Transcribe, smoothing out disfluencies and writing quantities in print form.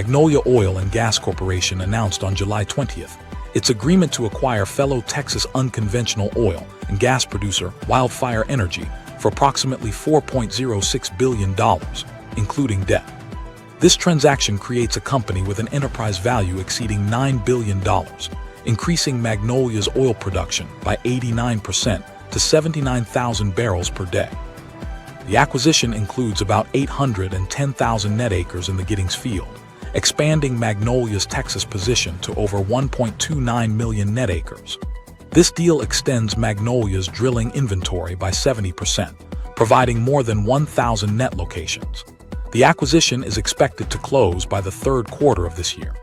Magnolia Oil and Gas Corporation announced on July 20th its agreement to acquire fellow Texas unconventional oil and gas producer WildFire Energy for approximately $4.06 billion, including debt. This transaction creates a company with an enterprise value exceeding $9 billion, increasing Magnolia's oil production by 89% to 79,000 barrels per day. The acquisition includes about 810,000 net acres in the Giddings field, expanding Magnolia's Texas position to over 1.29 million net acres. This deal extends Magnolia's drilling inventory by 70%, providing more than 1,000 net locations. The acquisition is expected to close by the third quarter of this year.